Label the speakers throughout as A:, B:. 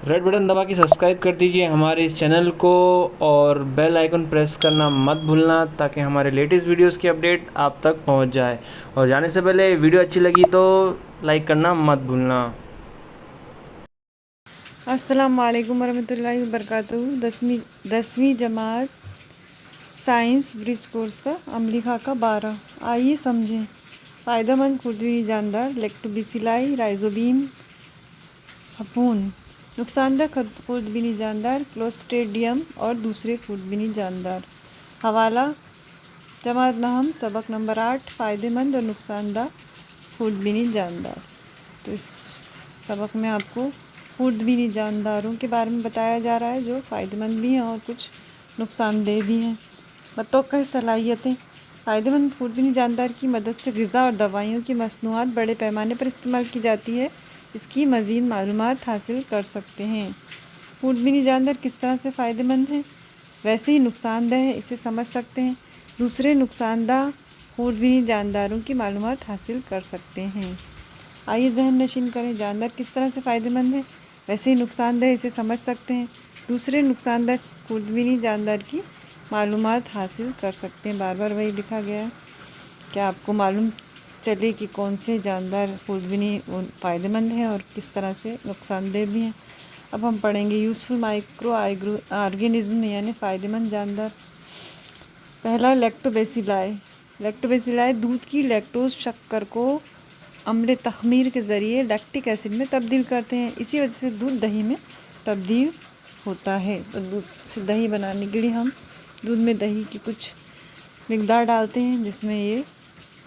A: Red button दबा के subscribe कर दीजिए हमारे इस चैनल को और बेल आइकन प्रेस करना मत भूलना ताकि हमारे लेटेस्ट वीडियोस की अपडेट आप तक पहुंच जाए। और जाने से पहले वीडियो अच्छी लगी तो लाइक करना मत भूलना।
B: अस्सलाम वालेकुम वरहमतुल्लाहि वबरकातुहू। दसवीं जमात साइंस ब्रिज कोर्स का अमली खाका 12। आइए समझें। फ़ायदेमंद खुरदरी जानदार लेक्टोबैसिलाई राइजोबियम फफूंद। नुकसानदेह खुरदबीनी जानदार क्लोस्ट्रीडियम और दूसरे खुरदबीनी जानदार। हवाला जमात नहम सबक नंबर 8 फ़ायदेमंद और नुकसानदेह खुरदबीनी जानदार। तो इस सबक में आपको खुरदबीनी जानदारों के बारे में बताया जा रहा है जो फ़ायदेमंद भी हैं और कुछ नुकसानदेह भी हैं। मतोक़ा सलाहियतें। फ़ायदेमंद खुरदबीनी जानदार की मदद से ग़िज़ा और दवाइयों की मसनूआत बड़े पैमाने पर इस्तेमाल की जाती है। इसकी मज़ीद मालूमात हासिल कर सकते हैं। खुरदबीनी जानदार किस तरह से फ़ायदेमंद हैं, वैसे ही नुकसानदेह है, इसे समझ सकते हैं। दूसरे नुकसानदेह खुरदबीनी जानदारों की मालूमात हासिल कर सकते हैं। आइए जहन नशीन करें। जानदार किस तरह से फ़ायदेमंद है, वैसे ही नुकसानदेह, इसे समझ सकते हैं। दूसरे नुकसानदेह खुरदबीनी जानदार की मालूमात हासिल कर सकते हैं। बार बार वही लिखा गया है। क्या आपको मालूम चले कि कौन से जानदार खुरदबीनी फ़ायदेमंद हैं और किस तरह से नुकसानदेह भी हैं। अब हम पढ़ेंगे यूज़फुल माइक्रो ऑर्गेनिज्म यानी फ़ायदेमंद जानदार। पहला लैक्टोबैसिलाई। लैक्टोबैसिलाई दूध की लैक्टोज शक्कर को अम्ल तख़मीर के ज़रिए लैक्टिक एसिड में तब्दील करते हैं। इसी वजह से दूध दही में तब्दील होता है। तो दूध से दही बनाने के लिए हम दूध में दही की कुछ मिकदार डालते हैं जिसमें ये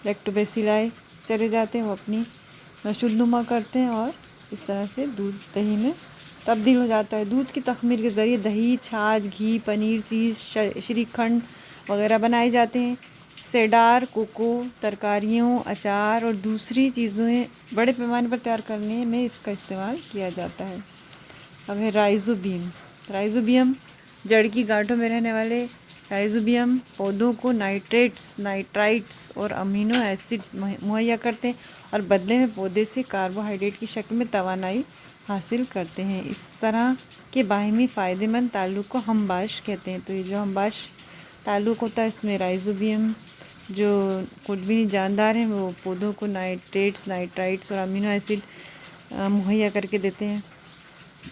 B: लैक्टोबैसिलाई चले जाते हैं, वो अपनी नशोनुमा करते हैं और इस तरह से दूध दही में तब्दील हो जाता है। दूध की तख़मीर के ज़रिए दही, छाछ, घी, पनीर, चीज़, श्रीखंड वगैरह बनाए जाते हैं। सेडार, कोको, तरकारियों, अचार और दूसरी चीज़ें बड़े पैमाने पर तैयार करने में इसका इस्तेमाल किया जाता है। अब है राइजोबियम। राइजोबियम जड़ की गांठों में रहने वाले राइजोबियम पौधों को नाइट्रेट्स, नाइट्राइट्स और अमीनो एसिड मुहैया करते हैं और बदले में पौधे से कार्बोहाइड्रेट की शक्ल में तवानाई हासिल करते हैं। इस तरह के बाहिमी फ़ायदेमंद ताल्लुक़ को हमबाश कहते हैं। तो ये जो हमबाश ताल्लुक़ होता है इसमें राइजोबियम जो खुरदबीनी जानदार हैं वो पौधों को नाइट्रेट्स, नाइट्राइट्स और अमीनो एसिड मुहैया करके देते हैं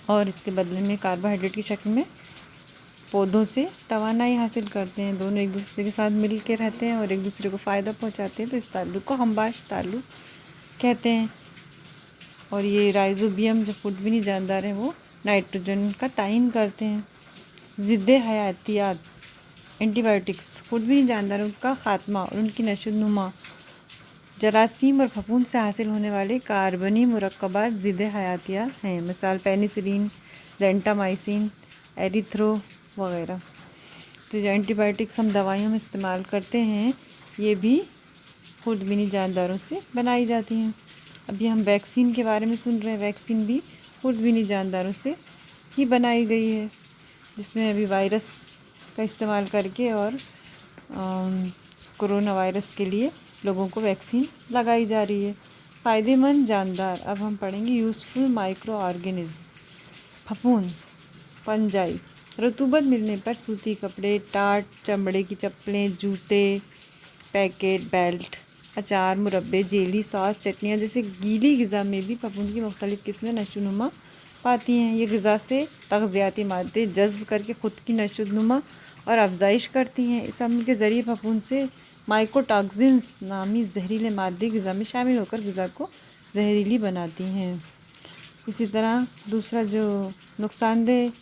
B: और इसके बदले में कार्बोहाइड्रेट की शक्ल में पौधों से तवानाई हासिल करते हैं। दोनों एक दूसरे के साथ मिल के रहते हैं और एक दूसरे को फ़ायदा पहुंचाते हैं। तो इस ताल्लुक़ को हमबाश ताल्लुक़ कहते हैं। और ये राइजोबियम जो खुरदबीनी जानदार हैं वो नाइट्रोजन का तायन करते हैं। ज़िद्दे हयातियात एंटीबायोटिक्स। खुरदबीनी जानदारों का ख़ात्मा और उनकी नशोनुमा जरासीम और फफूंद से हासिल होने वाले कार्बनी मुरक्कबात ज़िद्दे हयातिया हैं। मिसाल पेनिसिलिन, जेंटामाइसिन, एरिथ्रो वगैरह। तो जो एंटीबायोटिक्स हम दवाइयों में इस्तेमाल करते हैं ये भी खुरदबीनी जानदारों से बनाई जाती हैं। अभी हम वैक्सीन के बारे में सुन रहे हैं। वैक्सीन भी खुरदबीनी जानदारों से ही बनाई गई है जिसमें अभी वायरस का इस्तेमाल करके और कोरोना वायरस के लिए लोगों को वैक्सीन लगाई जा रही है। फ़ायदेमंद जानदार। अब हम पढ़ेंगे यूज़फुल माइक्रो ऑर्गेनिज्म। फफूंद, फंजाई। रतूबत मिलने पर सूती कपड़े, टाट, चमड़े की चप्पलें, जूते, पैकेट, बेल्ट, अचार, मुरब्बे, जेली, सॉस, चटनियाँ जैसे गीली ग़िज़ा में भी फफूंद की मुख्तलिफ़ किस्में नशोनुमा पाती हैं। ये ग़िज़ा से तग़ज़ियाती मादे जज़्ब करके ख़ुद की नशोनुमा और अफजाइश करती हैं। इस अमल के ज़रिए फफूंद से माइकोटॉक्सिन्स नामी जहरीले मादे ग़िज़ा में शामिल होकर ग़िज़ा को जहरीली बनाती हैं। इसी तरह दूसरा जो नुकसानदेह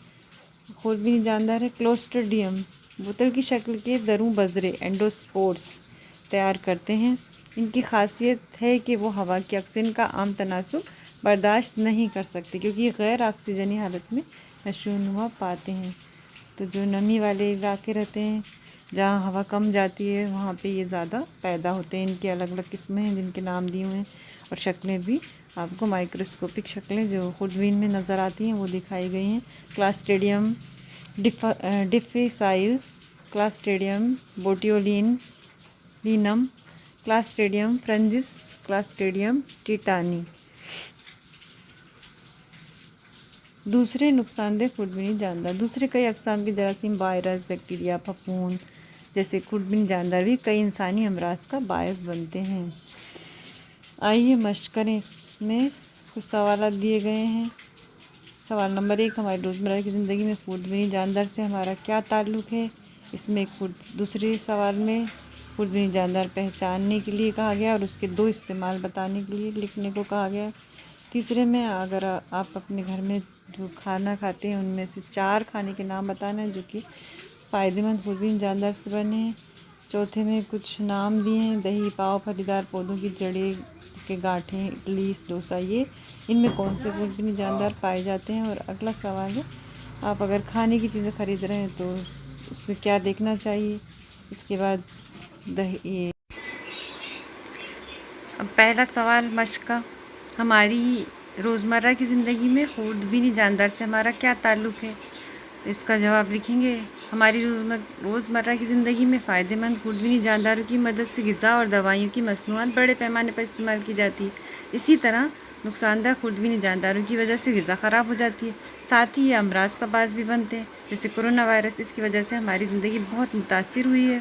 B: खुरदबीनी जानदार है क्लोस्ट्रीडियम बोतल की शक्ल के दरों बजरे एंडोस्पोर्स तैयार करते हैं। इनकी खासियत है कि वो हवा के ऑक्सीजन का आम तनासुब बर्दाश्त नहीं कर सकते क्योंकि ये गैर ऑक्सीजनी हालत में नशोनुमा पाते हैं। तो जो नमी वाले इलाके रहते हैं जहाँ हवा कम जाती है वहाँ पे ये ज़्यादा पैदा होते हैं। इनकी अलग अलग किस्में हैं जिनके नाम दिए हुए हैं और शक्लें भी आपको माइक्रोस्कोपिक शक्लें जो खुरदबीन में नज़र आती हैं वो दिखाई गई हैं। Clostridium difficile, clostridium botulinum, clostridium fringes, clostridium tetani. दूसरे नुकसानदेह खुरदबिनी जानदार। दूसरे कई अक़साम के जरासीम, वायरस, बैक्टीरिया, फफूंद जैसे खुरदबिनी जानदार भी कई इंसानी अमराज का बायस बनते हैं। आइए मशक़ करें। इसमें कुछ सवाल दिए गए हैं। सवाल नंबर 1, हमारी रोज़मर्रा की ज़िंदगी में खुरदबिनी जानदार से हमारा क्या ताल्लुक़ है। इसमें दूसरे सवाल में खुरदबिनी जानदार पहचानने के लिए कहा गया और उसके 2 इस्तेमाल बताने के लिए लिखने को कहा गया। तीसरे में अगर आप अपने घर में जो खाना खाते हैं उनमें से 4 खाने के नाम बताना है जो कि फ़ायदेमंद खुरदबिनी जानदार से बने हैं। चौथे में कुछ नाम दिए हैं, दही, पाव, फलीदार पौधों की जड़ें के गांठें, इडली, डोसा, ये इनमें कौन से खुरदबिनी जानदार पाए जाते हैं। और अगला सवाल है, आप अगर खाने की चीज़ें ख़रीद रहे हैं तो उसमें क्या देखना चाहिए। इसके बाद दही। अब पहला सवाल मशक़ का, हमारी रोज़मर्रा की ज़िंदगी में खुरदबिनी जानदार से हमारा क्या ताल्लुक़ है। इसका जवाब लिखेंगे, हमारी रोज़मर्रा की ज़िंदगी में फ़ायदेमंद खुरदबिनी जानदारों की मदद से ग़िज़ा और दवाइयों की मसनूआत बड़े पैमाने पर इस्तेमाल की जाती है। इसी तरह नुकसानदेह खुरदबिनी जानदारों की वजह से ग़िज़ा ख़राब हो जाती है। साथ ही ये अमराज का बायस भी बनते हैं, जैसे कोरोना वायरस। इसकी वजह से हमारी ज़िंदगी बहुत मुतासिर हुई है।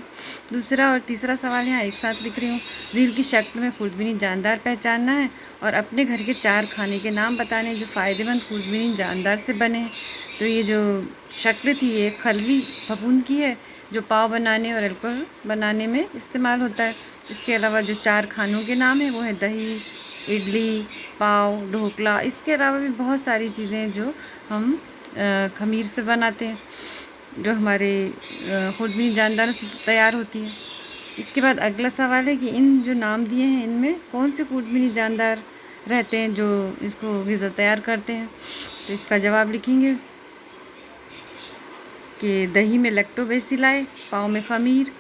B: दूसरा और तीसरा सवाल यहाँ एक साथ लिख रही हूँ। ज़ीर की शक्ल में खुरदबिनी जानदार पहचानना है और अपने घर के 4 खाने के नाम बताने जो फ़ायदेमंद खुरदबिनी जानदार से बने हैं। तो ये जो शक्ल थी ये खलवी फफूंद की है जो पाव बनाने और अल्कोहल बनाने में इस्तेमाल होता है। इसके अलावा जो 4 खानों के नाम हैं वो हैं दही, इडली, पाव, ढोकला। इसके अलावा भी बहुत सारी चीज़ें जो हम खमीर से बनाते हैं, जो हमारे खुरदबिनी जानदारों से तैयार होती है। इसके बाद अगला सवाल है कि इन जो नाम दिए हैं इनमें कौन से खुरदबिनी जानदार रहते हैं जो इसको ग़िज़ा तैयार करते हैं। तो इसका जवाब लिखेंगे कि दही में लैक्टोबैसिलाई, पाव में खमीर,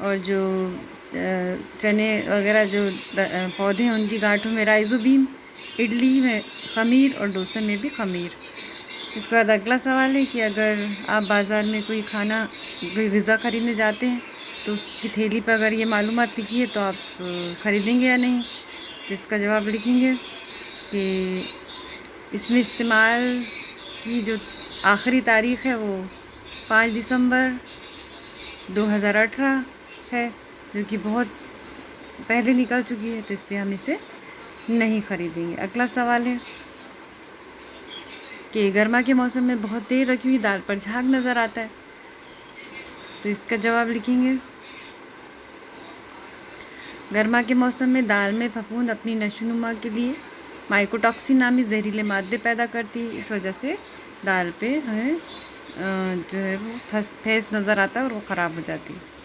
B: और जो चने वगैरह जो पौधे हैं उनकी गांठों में राइज़ोबीम, इडली में खमीर और डोसे में भी खमीर। इसके बाद अगला सवाल है कि अगर आप बाज़ार में कोई ग़िज़ा ख़रीदने जाते हैं तो उसकी थैली पर अगर ये मालूमात लिखी है तो आप ख़रीदेंगे या नहीं। तो इसका जवाब लिखेंगे कि इसमें इस्तेमाल की जो आखिरी तारीख़ है वो 5 दिसंबर 2018 है, जो कि बहुत पहले निकल चुकी है, तो इसलिए हम इसे नहीं ख़रीदेंगे। अगला सवाल है कि गर्मा के मौसम में बहुत देर रखी हुई दाल पर झाग नज़र आता है। तो इसका जवाब लिखेंगे, गर्मा के मौसम में दाल में फफूंद अपनी नशोनुमा के लिए माइकोटॉक्सिन नामी जहरीले मादे पैदा करती है। इस वजह से दाल पे हमें जो है वो फैस नज़र आता है और वो ख़राब हो जाती है।